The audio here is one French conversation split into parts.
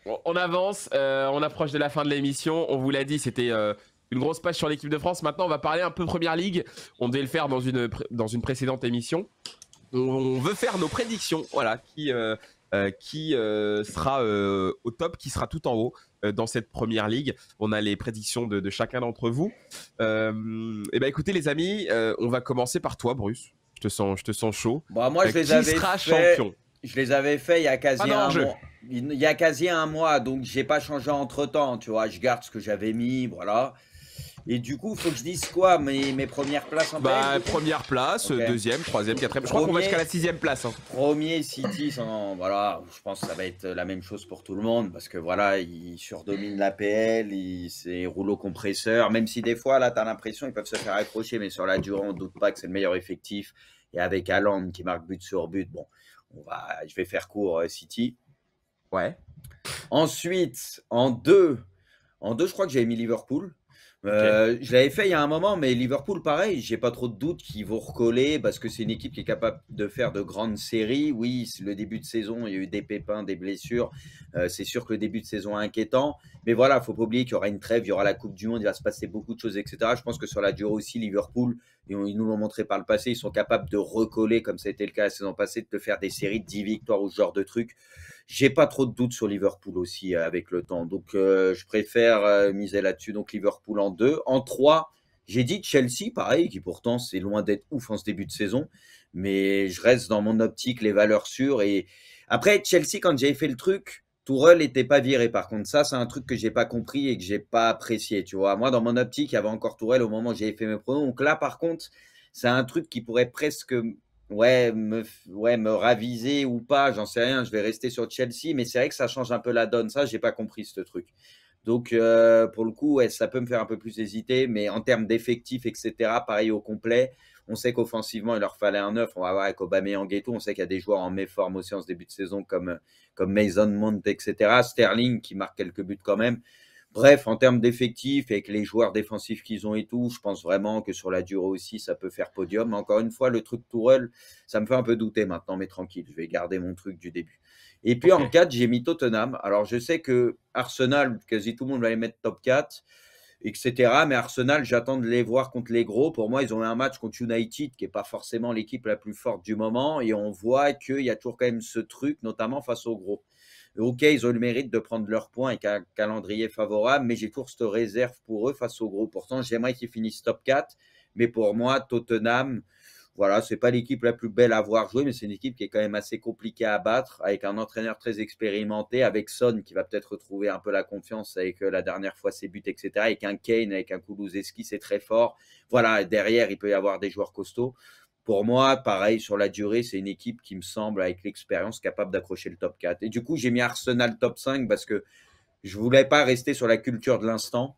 On avance, on approche de la fin de l'émission. On vous l'a dit, c'était une grosse page sur l'équipe de France. Maintenant, on va parler un peu Première Ligue. On devait le faire dans une précédente émission. On veut faire nos prédictions, voilà, qui sera au top, qui sera tout en haut dans cette Première Ligue. On a les prédictions de chacun d'entre vous. Et ben écoutez les amis, on va commencer par toi, Bruce. Je te sens chaud. Bon, moi, je les Qui avais sera fait. champion? Je les avais fait il y a Pas quasi un d'enjeu. mois. Il y a quasi un mois, donc j'ai pas changé entre-temps, tu vois. Je garde ce que j'avais mis, voilà. Et du coup, il faut que je dise quoi, mes premières places en PL, Bah du coup? première place, Ok. deuxième, troisième, quatrième. Je crois qu'on va jusqu'à la Premier, sixième place, hein. premier City, voilà, je pense que ça va être la même chose pour tout le monde parce que voilà, ils surdominent l'APL, c'est rouleau compresseur, même si des fois, là, tu as l'impression qu'ils peuvent se faire accrocher, mais sur la durée, on ne doute pas que c'est le meilleur effectif. Et avec Haaland qui marque but sur but, bon, je vais faire court, City. Ouais. Ensuite, en deux, je crois que j'avais mis Liverpool. Ok. Je l'avais fait il y a un moment, mais Liverpool, pareil, j'ai pas trop de doutes qu'ils vont recoller parce que c'est une équipe qui est capable de faire de grandes séries. Oui, le début de saison, il y a eu des pépins, des blessures. C'est sûr que le début de saison est inquiétant. Mais voilà, faut pas oublier qu'il y aura une trêve, il y aura la Coupe du Monde, il va se passer beaucoup de choses, etc. Je pense que sur la durée aussi, Liverpool, ils nous l'ont montré par le passé, ils sont capables de recoller, comme ça a été le cas la saison passée, de te faire des séries de 10 victoires ou ce genre de trucs. J'ai pas trop de doutes sur Liverpool aussi avec le temps. Donc, je préfère miser là-dessus. Donc, Liverpool en 2. En 3, j'ai dit Chelsea, pareil, qui pourtant, c'est loin d'être ouf en ce début de saison. Mais je reste dans mon optique, les valeurs sûres. Et après, Chelsea, quand j'ai fait le truc, Tourelle n'était pas viré. Par contre, ça, c'est un truc que j'ai pas compris et que j'ai pas apprécié. Tu vois, moi, dans mon optique, il y avait encore Tourelle au moment où j'ai fait mes pronos. Donc là, par contre, c'est un truc qui pourrait presque me raviser ou pas, j'en sais rien, je vais rester sur Chelsea, mais c'est vrai que ça change un peu la donne. Ça, j'ai pas compris ce truc. Donc, pour le coup, ouais, ça peut me faire un peu plus hésiter, mais en termes d'effectifs, etc., pareil au complet. On sait qu'offensivement, il leur fallait un neuf. On va voir avec Aubameyang et tout. On sait qu'il y a des joueurs en méforme aussi en ce début de saison, comme Mason Mount, etc. Sterling qui marque quelques buts quand même. Bref, en termes d'effectifs, avec les joueurs défensifs qu'ils ont et tout, je pense vraiment que sur la durée aussi, ça peut faire podium. Mais encore une fois, le truc Tourelle, ça me fait un peu douter maintenant, mais tranquille, je vais garder mon truc du début. Et puis Ok. en 4, j'ai mis Tottenham. Alors je sais que Arsenal, quasi tout le monde va les mettre top 4, etc. Mais Arsenal, j'attends de les voir contre les gros. Pour moi, ils ont eu un match contre United, qui n'est pas forcément l'équipe la plus forte du moment. Et on voit qu'il y a toujours quand même ce truc, notamment face aux gros. Ok, ils ont le mérite de prendre leurs points avec un calendrier favorable, mais j'ai toujours cette réserve pour eux face aux gros. Pourtant, j'aimerais qu'ils finissent top 4, mais pour moi, Tottenham, voilà, c'est pas l'équipe la plus belle à voir jouer, mais c'est une équipe qui est quand même assez compliquée à battre, avec un entraîneur très expérimenté, avec Son qui va peut-être retrouver un peu la confiance avec la dernière fois ses buts, etc. Avec un Kane, avec un Kulusevski, c'est très fort. Voilà, derrière, il peut y avoir des joueurs costauds. Pour moi, pareil, sur la durée, c'est une équipe qui me semble, avec l'expérience, capable d'accrocher le top 4. Et du coup, j'ai mis Arsenal top 5 parce que je ne voulais pas rester sur la culture de l'instant.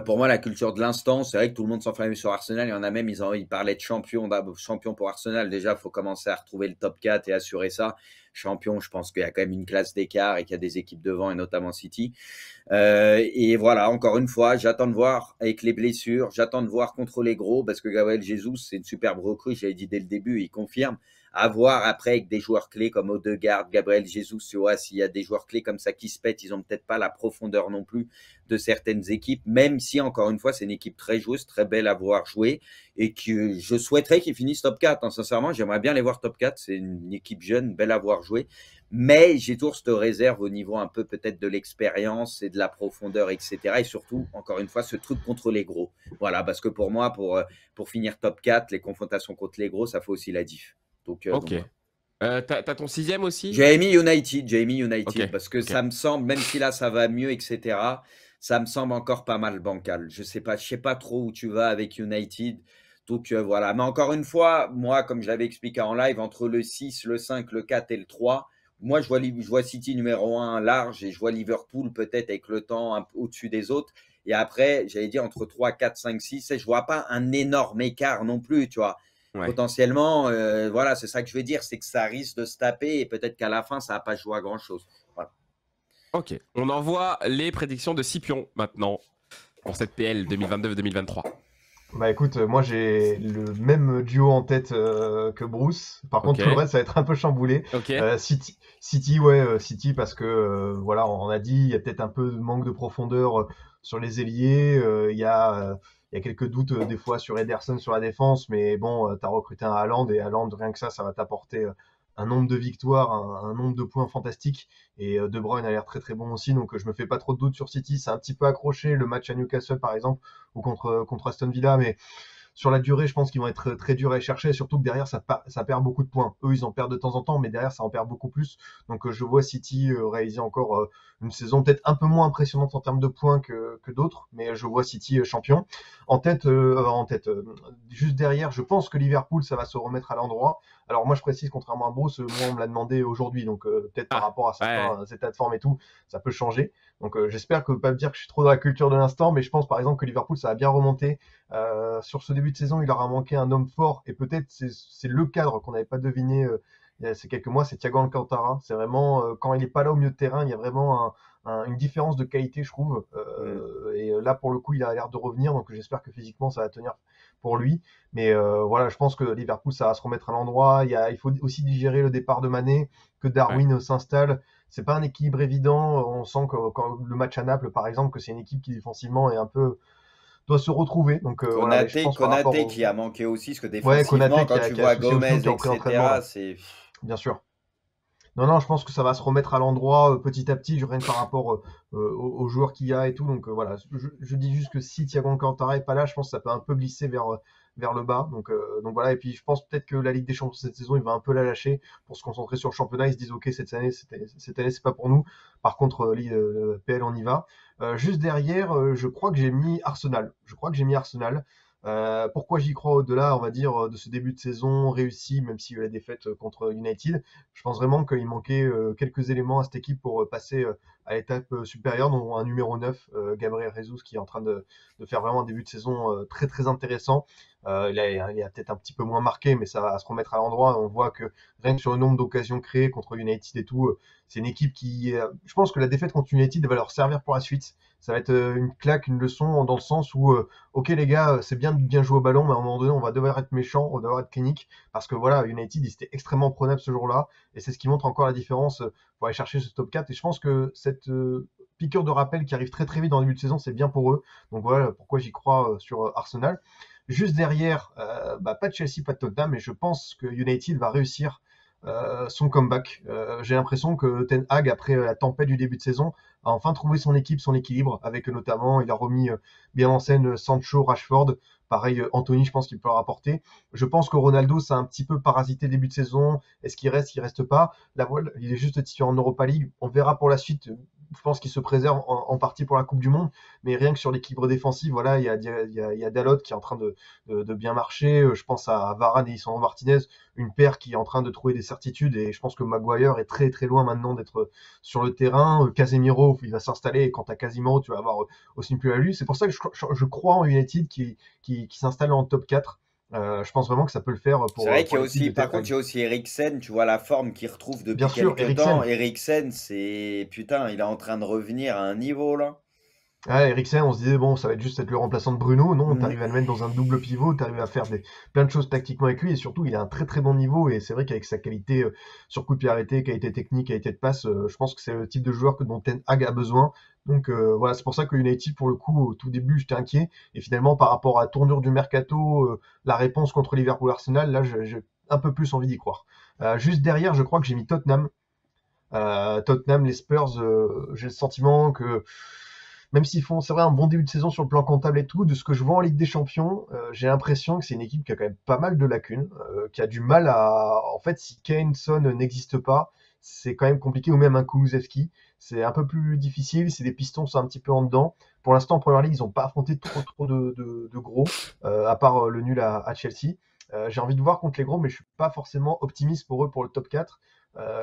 Pour moi, la culture de l'instant, c'est vrai que tout le monde s'enflamme sur Arsenal. Il y en a même, ils parlaient de champion pour Arsenal. Déjà, il faut commencer à retrouver le top 4 et assurer ça. Champion, je pense qu'il y a quand même une classe d'écart et qu'il y a des équipes devant, et notamment City. Et voilà, encore une fois, j'attends de voir avec les blessures, j'attends de voir contre les gros, parce que Gabriel Jesus, c'est une superbe recrue, j'avais dit dès le début, il confirme. À voir après avec des joueurs clés comme Odegaard, Gabriel Jesus, tu vois, s'il y a des joueurs clés comme ça qui se pètent, ils n'ont peut-être pas la profondeur non plus de certaines équipes, même si, encore une fois, c'est une équipe très joueuse, très belle à voir jouer, et que je souhaiterais qu'ils finissent top 4. Hein. Sincèrement, j'aimerais bien les voir top 4. C'est une équipe jeune, belle à voir jouer. Mais j'ai toujours cette réserve au niveau un peu peut-être de l'expérience et de la profondeur, etc. Et surtout, encore une fois, ce truc contre les gros. Voilà, parce que pour moi, pour finir top 4, les confrontations contre les gros, ça fait aussi la diff. Donc Ok. voilà. T'as ton sixième aussi? J'ai mis United, Ok. parce que Ok. ça me semble, même si là ça va mieux, etc., ça me semble encore pas mal bancal. Je sais pas trop où tu vas avec United. Donc voilà. Mais encore une fois, moi, comme je l'avais expliqué en live, entre le 6, le 5, le 4 et le 3, moi je vois City numéro 1 large et je vois Liverpool peut-être avec le temps un peu au-dessus des autres. Et après, j'allais dire entre 3, 4, 5, 6, et je vois pas un énorme écart non plus, tu vois. Ouais. Potentiellement, voilà, c'est ça que je veux dire, c'est que ça risque de se taper et peut-être qu'à la fin, ça va pas jouer à grand-chose. Voilà. Ok. On envoie les prédictions de Scipion maintenant pour cette PL 2022-2023. Bah écoute, moi j'ai le même duo en tête que Bruce. Par contre, tout le Ok, reste, ça va être un peu chamboulé. ok. City, ouais, City parce que voilà, on a dit, il y a peut-être un peu de manque de profondeur sur les ailiers. Il y a quelques doutes des fois sur Ederson sur la défense, mais bon, t'as recruté un Haaland et Haaland, rien que ça va t'apporter un nombre de victoires, un nombre de points fantastique. Et De Bruyne a l'air très très bon aussi, donc je me fais pas trop de doutes sur City. C'est un petit peu accroché le match à Newcastle par exemple ou contre Aston Villa, mais sur la durée, je pense qu'ils vont être très durs à aller chercher, surtout que derrière, ça perd beaucoup de points. Eux, ils en perdent de temps en temps, mais derrière, ça en perd beaucoup plus. Donc, je vois City réaliser encore une saison peut-être un peu moins impressionnante en termes de points que d'autres, mais je vois City champion. Juste derrière, je pense que Liverpool, ça va se remettre à l'endroit. Alors, moi, je précise, contrairement à Bruce, moi, on me l'a demandé aujourd'hui, donc peut-être par Ah, rapport à ouais, certains états de forme et tout, ça peut changer. Donc, j'espère que pas me dire que je suis trop dans la culture de l'instant, mais je pense par exemple que Liverpool, ça va bien remonter sur ce début de saison, il leur a manqué un homme fort et peut-être c'est le cadre qu'on n'avait pas deviné il y a ces quelques mois, c'est Thiago Alcantara. C'est vraiment quand il est pas là au milieu de terrain, il y a vraiment une différence de qualité, je trouve. Mm. Et là, pour le coup, il a l'air de revenir, donc j'espère que physiquement ça va tenir pour lui. Mais voilà, je pense que Liverpool, ça va se remettre à l'endroit. Il faut aussi digérer le départ de Mané, que ouais. Darwin s'installe. C'est pas un équilibre évident. On sent que quand le match à Naples, par exemple, que c'est une équipe qui défensivement est un peu doit se retrouver. Donc voilà, mais je pense par rapport Konaté au qui a manqué aussi, parce que ouais défensivement, Konaté quand qui tu a vois souci au genou, Gomez, qui est en pré-entraînement etc., là, c'est. bien sûr. Non, non, je pense que ça va se remettre à l'endroit petit à petit, rien que par rapport aux joueurs qu'il y a et tout. Donc voilà, je dis juste que si Thiago Alcantara est pas là, je pense que ça peut un peu glisser vers le bas. Donc voilà, et puis je pense peut-être que la Ligue des Champions cette saison, il va un peu la lâcher pour se concentrer sur le championnat. Ils se disent ok, cette année c'est pas pour nous. Par contre, PL on y va. Juste derrière, je crois que j'ai mis Arsenal. Je crois que j'ai mis Arsenal. Pourquoi j'y crois au-delà, on va dire, de ce début de saison réussi, même s'il y a eu la défaite contre United. Je pense vraiment qu'il manquait quelques éléments à cette équipe pour passer à l'étape supérieure, dont un numéro 9, Gabriel Jesus, qui est en train de faire vraiment un début de saison très très intéressant. Il a peut-être un petit peu moins marqué, mais ça va se remettre à l'endroit. On voit que rien que sur le nombre d'occasions créées contre United et tout, c'est une équipe qui... je pense que la défaite contre United va leur servir pour la suite. Ça va être une claque, une leçon, dans le sens où, ok les gars, c'est bien de bien jouer au ballon, mais à un moment donné, on va devoir être méchant, on va devoir être clinique, parce que voilà, United, ils étaient extrêmement prenables ce jour-là, et c'est ce qui montre encore la différence pour aller chercher ce top 4. Et je pense que cette piqûre de rappel qui arrive très très vite dans le début de saison, c'est bien pour eux. Donc voilà pourquoi j'y crois sur Arsenal. Juste derrière, pas de Chelsea, pas de Tottenham, mais je pense que United va réussir son comeback. J'ai l'impression que Ten Hag, après la tempête du début de saison, a enfin trouvé son équipe, son équilibre, avec notamment, il a remis bien en scène Sancho, Rashford. Pareil, Anthony, je pense qu'il peut leur apporter. Je pense que Ronaldo, ça a un petit peu parasité le début de saison. Est-ce qu'il reste pas? La voile, il est juste titulaire en Europa League. On verra pour la suite. Je pense qu'il se préserve en partie pour la Coupe du Monde, mais rien que sur l'équilibre défensif, voilà, il y a Dalot qui est en train de bien marcher. Je pense à Varane et Lisandro Martinez, une paire qui est en train de trouver des certitudes, et je pense que Maguire est très très loin maintenant d'être sur le terrain. Casemiro, il va s'installer, et quant à Casemiro, tu vas avoir aussi une plus-value. C'est pour ça que je crois en United qui s'installe en top 4. Je pense vraiment que ça peut le faire C'est vrai qu'il y pour a l'équipe aussi, de par Ten contre, il Hag. y a aussi Eriksen, tu vois la forme qu'il retrouve Bien depuis sûr, quelques temps. Eriksen. Eriksen, c'est. Putain, il est en train de revenir à un niveau là. Ouais, Eriksen, on se disait, bon, ça va être juste être le remplaçant de Bruno. Non, Mm. t'arrives à le mettre dans un double pivot, t'arrives à faire plein de choses tactiquement avec lui, et surtout, il a un très très bon niveau, et c'est vrai qu'avec sa qualité sur coup de pied arrêté, qualité technique, qualité de passe, je pense que c'est le type de joueur dont Ten Hag a besoin. Donc voilà, c'est pour ça que United, pour le coup, au tout début, j'étais inquiet, et finalement, par rapport à la tournure du mercato, la réponse contre Liverpool-Arsenal, là, j'ai un peu plus envie d'y croire. Juste derrière, je crois que j'ai mis Tottenham. Tottenham, les Spurs, j'ai le sentiment que même s'ils font, c'est vrai, un bon début de saison sur le plan comptable et tout, de ce que je vois en Ligue des Champions, j'ai l'impression que c'est une équipe qui a quand même pas mal de lacunes, qui a du mal à... En fait, si Kane, Son n'existe pas, c'est quand même compliqué, ou même un Kulusevski, c'est un peu plus difficile, c'est des pistons, c'est un petit peu en dedans. Pour l'instant, en Première Ligue, ils n'ont pas affronté trop de gros, à part le nul à Chelsea. J'ai envie de voir contre les gros, mais je suis pas forcément optimiste pour eux pour le top 4.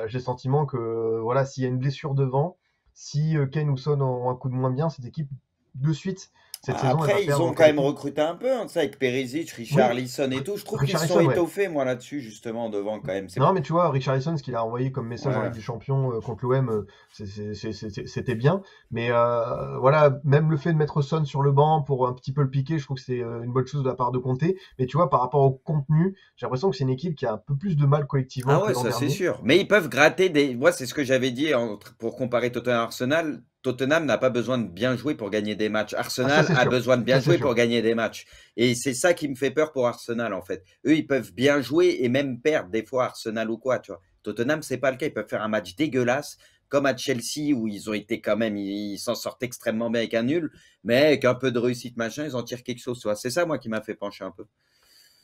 J'ai le sentiment que voilà, s'il y a une blessure devant, si Kane ou Son ont un coup de moins bien, cette équipe, de suite, cette saison, elle va Après, ils perdre ont en quand même qualité. recruté un peu, hein, ça, avec Perisic, Oui, Richarlison et tout. Je trouve qu'ils se sont Richarlison, ouais. étoffés, moi, là-dessus, justement, devant, quand même. C'est Non, pas... mais tu vois, Richarlison, ce qu'il a envoyé comme message en Ouais. Ligue des Champions contre l'OM, c'était bien. Mais voilà, même le fait de mettre Son sur le banc pour un petit peu le piquer, je trouve que c'est une bonne chose de la part de Conte. Mais tu vois, par rapport au contenu, j'ai l'impression que c'est une équipe qui a un peu plus de mal collectivement Ah que ouais, l'an ça c'est dernier. sûr. Mais ils peuvent gratter des. Moi, c'est ce que j'avais dit pour comparer Tottenham à Arsenal. Tottenham n'a pas besoin de bien jouer pour gagner des matchs. Ah, ça Arsenal c'est a sûr. besoin de Ça bien c'est jouer pour sûr. gagner des matchs. Et c'est ça qui me fait peur pour Arsenal, en fait. Eux, ils peuvent bien jouer et même perdre des fois Arsenal ou quoi, tu vois. Tottenham, c'est pas le cas. Ils peuvent faire un match dégueulasse, comme à Chelsea, où ils ont été quand même, ils s'en sortent extrêmement bien avec un nul, mais avec un peu de réussite, machin, ils en tirent quelque chose, tu vois. C'est ça, moi, qui m'a fait pencher un peu.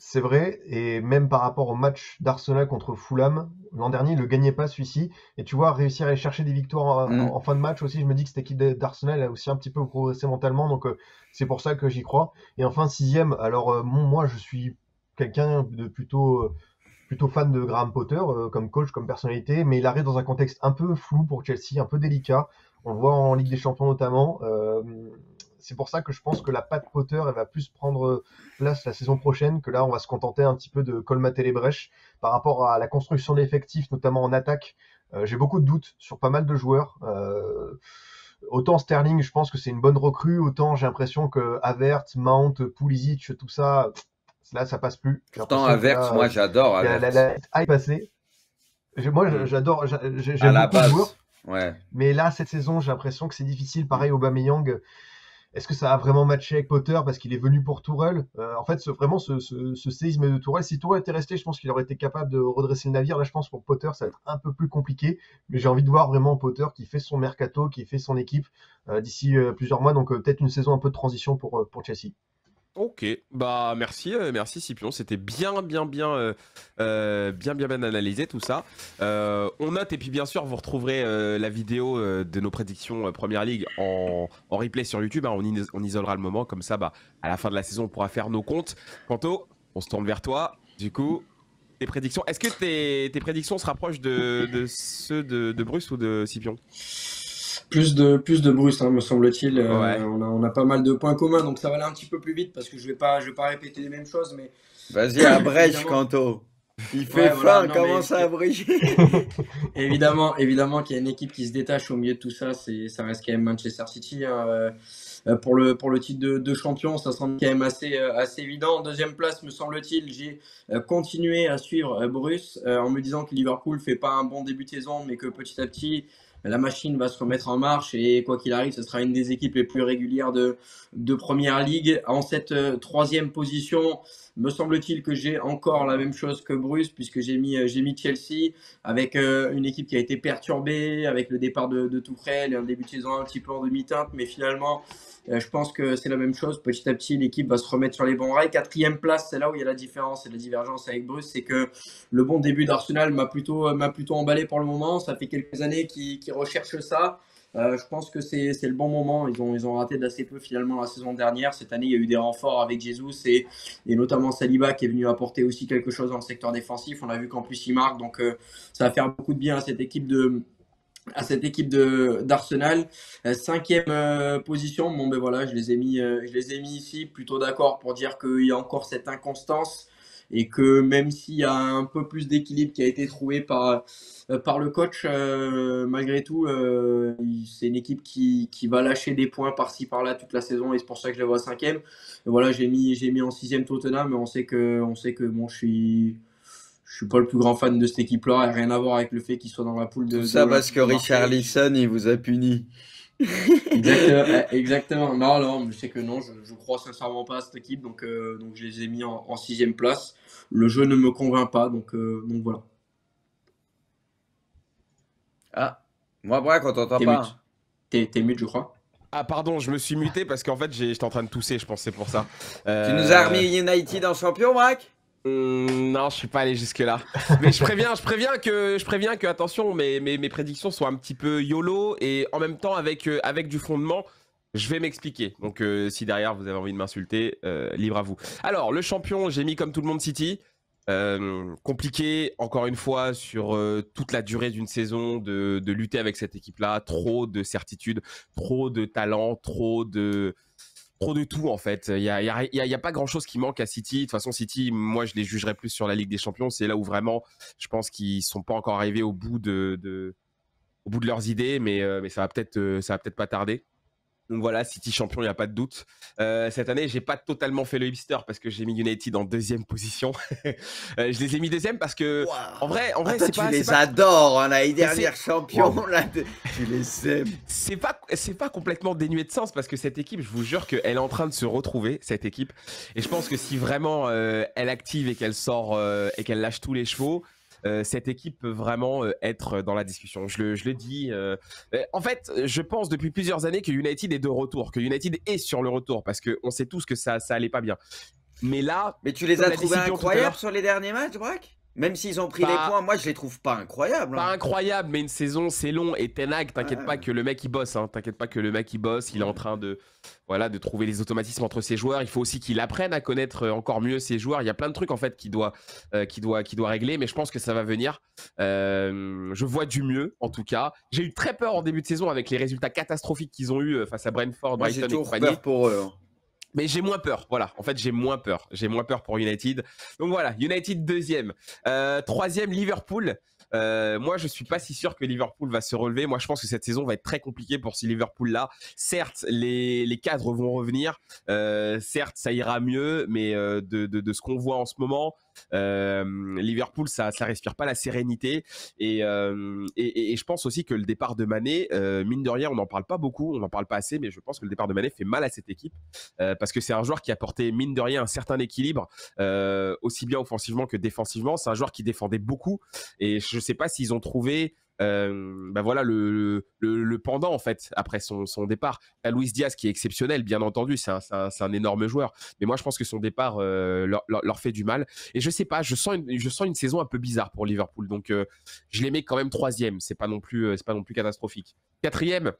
C'est vrai, et même par rapport au match d'Arsenal contre Fulham, l'an dernier, il ne le gagnait pas celui-ci. Et tu vois, réussir à aller chercher des victoires Hmm. en fin de match aussi, je me dis que cette équipe d'Arsenal a aussi un petit peu progressé mentalement, donc c'est pour ça que j'y crois. Et enfin, sixième, alors moi je suis quelqu'un de plutôt fan de Graham Potter comme coach, comme personnalité, mais il arrive dans un contexte un peu flou pour Chelsea, un peu délicat. On le voit en Ligue des Champions notamment. C'est pour ça que je pense que la patte Potter, elle va plus prendre place la saison prochaine, que là, on va se contenter un petit peu de colmater les brèches par rapport à la construction de l'effectif, notamment en attaque. J'ai beaucoup de doutes sur pas mal de joueurs. Autant Sterling, je pense que c'est une bonne recrue, autant j'ai l'impression que Havertz, Mount, Pulisic, tout ça, là, ça passe plus. J'ai Pourtant, l'impression que Havertz, là, moi, j'adore Havertz. la hype est passée. Moi, Hmm. j'adore, À j'aime la beaucoup le joueur, base, ouais. mais là, cette saison, j'ai l'impression que c'est difficile. Pareil, Aubameyang, est-ce que ça a vraiment matché avec Potter parce qu'il est venu pour Tourelle? En fait, vraiment, ce séisme de Tourelle, si Tourelle était resté, je pense qu'il aurait été capable de redresser le navire. Là, je pense pour Potter, ça va être un peu plus compliqué, mais j'ai envie de voir vraiment Potter qui fait son mercato, qui fait son équipe d'ici plusieurs mois, donc peut-être une saison un peu de transition pour Chelsea. Ok, bah merci, merci Scipion, c'était bien analysé tout ça. On note et puis bien sûr vous retrouverez la vidéo de nos prédictions Première Ligue en replay sur YouTube, hein. On isolera le moment comme ça, bah à la fin de la saison on pourra faire nos comptes. Quanto, on se tourne vers toi. Du coup, tes prédictions. Est-ce que tes prédictions se rapprochent de ceux de Bruce ou de Scipion? Plus de Bruce, hein, me semble-t-il. Ouais. On a pas mal de points communs, donc ça va aller un petit peu plus vite parce que je vais pas répéter les mêmes choses, mais Vas-y, abrège, évidemment, Kanto. Il fait ouais, voilà, faim, non, mais commence à abréger. évidemment qu'il y a une équipe qui se détache au milieu de tout ça, ça reste quand même Manchester City, hein. Pour le titre de champion, ça semble quand même assez évident. En deuxième place, me semble-t-il, j'ai continué à suivre Bruce en me disant que Liverpool fait pas un bon début de saison, mais que petit à petit, la machine va se remettre en marche et quoi qu'il arrive, ce sera une des équipes les plus régulières de Première Ligue. En cette troisième position, me semble-t-il que j'ai encore la même chose que Bruce, puisque j'ai mis Chelsea avec une équipe qui a été perturbée, avec le départ de Tuchel et un début de saison un petit peu en demi-teinte, mais finalement, je pense que c'est la même chose. Petit à petit, l'équipe va se remettre sur les bons rails. Quatrième place, c'est là où il y a la différence et la divergence avec Bruce, c'est que le bon début d'Arsenal m'a plutôt emballé pour le moment. Ça fait quelques années qu'ils recherchent ça. Je pense que c'est le bon moment. Ils ont raté d'assez peu finalement la saison dernière. Cette année, il y a eu des renforts avec Jesus et notamment Saliba qui est venu apporter aussi quelque chose dans le secteur défensif. On a vu qu'en plus il marque, donc ça va faire beaucoup de bien à cette équipe d'Arsenal. Cinquième position, bon ben voilà, je les ai mis ici, plutôt d'accord pour dire qu'il y a encore cette inconstance et que même s'il y a un peu plus d'équilibre qui a été trouvé par le coach, malgré tout, c'est une équipe qui va lâcher des points par-ci par-là toute la saison et c'est pour ça que je la vois cinquième. Et voilà, j'ai mis en sixième Tottenham, mais on sait que bon, je suis pas le plus grand fan de cette équipe-là, et rien à voir avec le fait qu'il soit dans la poule Tout de ça parce l'Olympique que de Marseille. Richarlison, il vous a puni. Exactement, exactement. Non, non, je sais que non, je crois sincèrement pas à cette équipe, donc je les ai mis en sixième place. Le jeu ne me convainc pas, donc voilà. Ah, moi, Braque, on t'entend T'es pas, mute. hein. T'es mute, je crois. Ah pardon, je me suis muté parce qu'en fait j'étais en train de tousser, je pense c'est pour ça. Tu nous as remis United en champion, Braque? Non, je suis pas allé jusque là. Mais je préviens que attention, mes prédictions sont un petit peu YOLO et en même temps avec du fondement. Je vais m'expliquer. Donc si derrière vous avez envie de m'insulter, libre à vous. Alors le champion, j'ai mis comme tout le monde City. Compliqué encore une fois sur toute la durée d'une saison de lutter avec cette équipe-là. Trop de certitude, trop de talent, trop trop de tout en fait. Il y a pas grand chose qui manque à City. De toute façon, City, moi je les jugerai plus sur la Ligue des Champions. C'est là où vraiment, je pense qu'ils sont pas encore arrivés au bout de leurs idées, mais ça va peut-être pas tarder. Donc voilà, City champion, il n'y a pas de doute. Cette année, j'ai pas totalement fait le hipster parce que j'ai mis United en 2e position. Je les ai mis 2e parce que, en vrai, c'est pas. Tu les adores, hein, l'année dernière champion, là, tu les aimes. C'est pas complètement dénué de sens parce que cette équipe, je vous jure qu'elle est en train de se retrouver, cette équipe. Et je pense que si vraiment elle active et qu'elle sort et qu'elle lâche tous les chevaux, cette équipe peut vraiment être dans la discussion. Je le dis. En fait, je pense depuis plusieurs années que United est de retour, que United est sur le retour, parce qu'on sait tous que ça allait pas bien. Mais là... Mais tu les as trouvés incroyables sur les derniers matchs, Braque? Même s'ils ont pris les points, moi je les trouve pas incroyables. Pas incroyables, mais une saison c'est long. Et Ten Hag, t'inquiète pas que le mec il bosse. Hein. T'inquiète pas que le mec il bosse. Il est en train de trouver les automatismes entre ses joueurs. Il faut aussi qu'il apprenne à connaître encore mieux ses joueurs. Il y a plein de trucs en fait qu'il doit régler, mais je pense que ça va venir. Je vois du mieux en tout cas. J'ai eu très peur en début de saison avec les résultats catastrophiques qu'ils ont eu face à Brentford, Brighton et compagnie. J'ai peur pour eux. Mais j'ai moins peur, voilà. En fait, j'ai moins peur. J'ai moins peur pour United. Donc voilà, United 2e. 3e, Liverpool. Moi, je suis pas si sûr que Liverpool va se relever. Moi, je pense que cette saison va être très compliquée pour ce Liverpool-là. Certes, les cadres vont revenir. Certes, ça ira mieux, mais de ce qu'on voit en ce moment, Liverpool, ça respire pas la sérénité. Et je pense aussi que le départ de Mané, mine de rien, on n'en parle pas beaucoup, on n'en parle pas assez, mais je pense que le départ de Mané fait mal à cette équipe. Parce que c'est un joueur qui a apporté, mine de rien, un certain équilibre, aussi bien offensivement que défensivement. C'est un joueur qui défendait beaucoup. Et je sais pas s'ils ont trouvé voilà le pendant en fait après son départ. Luis Diaz qui est exceptionnel, bien entendu, c'est un énorme joueur, mais moi je pense que son départ leur fait du mal. Et je sais pas, je sens une saison un peu bizarre pour Liverpool, donc je les mets quand même 3e. C'est pas non plus catastrophique. 4e,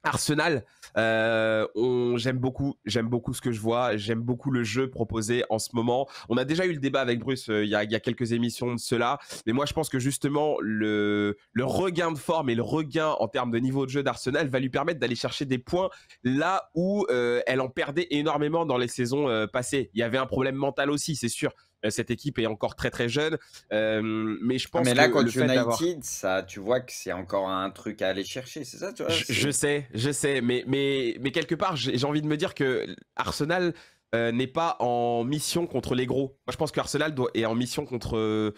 Arsenal, j'aime beaucoup ce que je vois, j'aime beaucoup le jeu proposé en ce moment. On a déjà eu le débat avec Bruce il y a quelques émissions de cela, mais moi je pense que justement le regain de forme et le regain en termes de niveau de jeu d'Arsenal va lui permettre d'aller chercher des points là où elle en perdait énormément dans les saisons passées. Il y avait un problème mental aussi, c'est sûr. Cette équipe est encore très très jeune, mais je pense mais là, que contre United, ça, tu vois que c'est encore un truc à aller chercher, c'est ça, tu vois, je sais, mais quelque part, j'ai envie de me dire que Arsenal n'est pas en mission contre les gros. Moi, je pense qu'Arsenal est en mission contre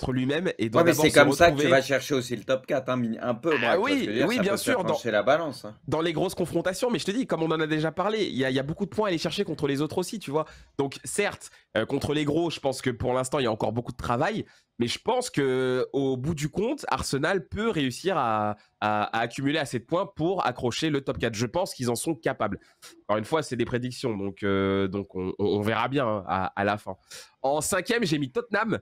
lui-même et doit d'abord se retrouver. C'est comme ça que tu vas chercher aussi le top 4, hein, un peu. Oui, bien sûr. Dans la balance. Hein. Dans les grosses confrontations, mais je te dis, comme on en a déjà parlé, il y a beaucoup de points à aller chercher contre les autres aussi, tu vois. Donc certes, contre les gros, je pense que pour l'instant, il y a encore beaucoup de travail, mais je pense que au bout du compte, Arsenal peut réussir à accumuler assez de points pour accrocher le top 4. Je pense qu'ils en sont capables. Encore une fois, c'est des prédictions, donc on verra bien hein, à la fin. En 5e, j'ai mis Tottenham.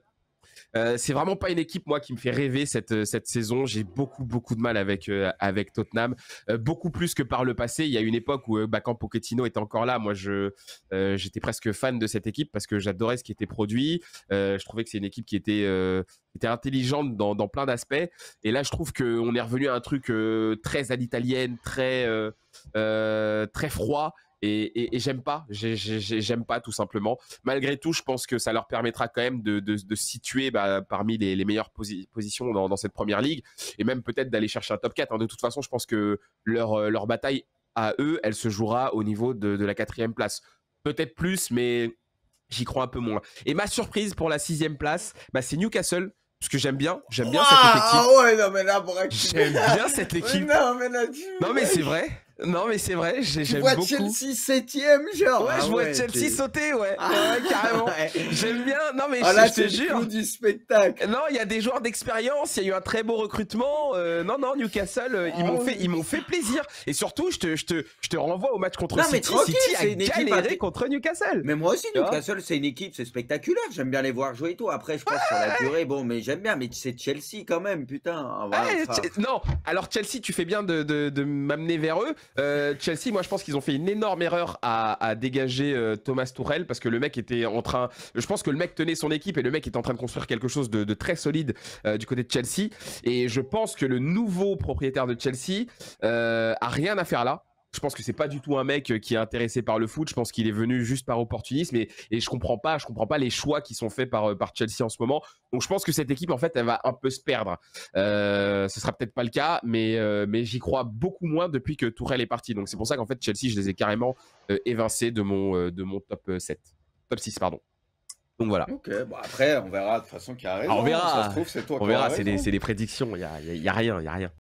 C'est vraiment pas une équipe moi qui me fait rêver cette saison. J'ai beaucoup de mal avec Tottenham, beaucoup plus que par le passé. Il y a une époque où quand Pochettino était encore là, moi j'étais presque fan de cette équipe parce que j'adorais ce qui était produit. Je trouvais que c'est une équipe qui était intelligente dans plein d'aspects. Et là je trouve qu'on est revenu à un truc très à l'italienne, très froid. Et j'aime pas tout simplement. Malgré tout, je pense que ça leur permettra quand même de se situer parmi les meilleures positions dans cette première ligue et même peut-être d'aller chercher un top 4. Hein. De toute façon, je pense que leur bataille à eux, elle se jouera au niveau de la 4e place. Peut-être plus, mais j'y crois un peu moins. Et ma surprise pour la 6e place, c'est Newcastle. Parce que j'aime bien cette équipe. Ah ouais, non mais là, j'aime bien cette équipe. Non mais c'est vrai. Non mais c'est vrai, j'aime beaucoup. Tu vois Chelsea 7e, genre. Ouais, je vois Chelsea sauter, ouais. Carrément. J'aime bien. Non mais là, je te jure. Du spectacle. Non, il y a des joueurs d'expérience, il y a eu un très beau recrutement. Non, Newcastle, ils m'ont fait plaisir. Et surtout, je te renvoie au match contre City. City a galéré contre Newcastle. Mais moi aussi, Newcastle, c'est une équipe, c'est spectaculaire. J'aime bien les voir jouer et tout. Après, je pense sur la durée, bon, mais j'aime bien. Mais c'est Chelsea quand même, putain. Non, alors Chelsea, tu fais bien de m'amener vers eux. Chelsea, moi je pense qu'ils ont fait une énorme erreur à dégager Thomas Tuchel parce que le mec était en train, je pense que le mec tenait son équipe et le mec était en train de construire quelque chose de très solide du côté de Chelsea et je pense que le nouveau propriétaire de Chelsea a rien à faire là. Je pense que c'est pas du tout un mec qui est intéressé par le foot. Je pense qu'il est venu juste par opportunisme et je comprends pas les choix qui sont faits par Chelsea en ce moment. Donc je pense que cette équipe en fait elle va un peu se perdre. Ce sera peut-être pas le cas, mais j'y crois beaucoup moins depuis que Tourelle est parti. Donc c'est pour ça qu'en fait Chelsea je les ai carrément évincés de mon top 7, top 6 pardon. Donc voilà. Ok, bon après, on verra de toute façon qui a raison. Ah, on verra. Ça se trouve, c'est toi On qui as verra, raison. c'est des prédictions, il y a rien.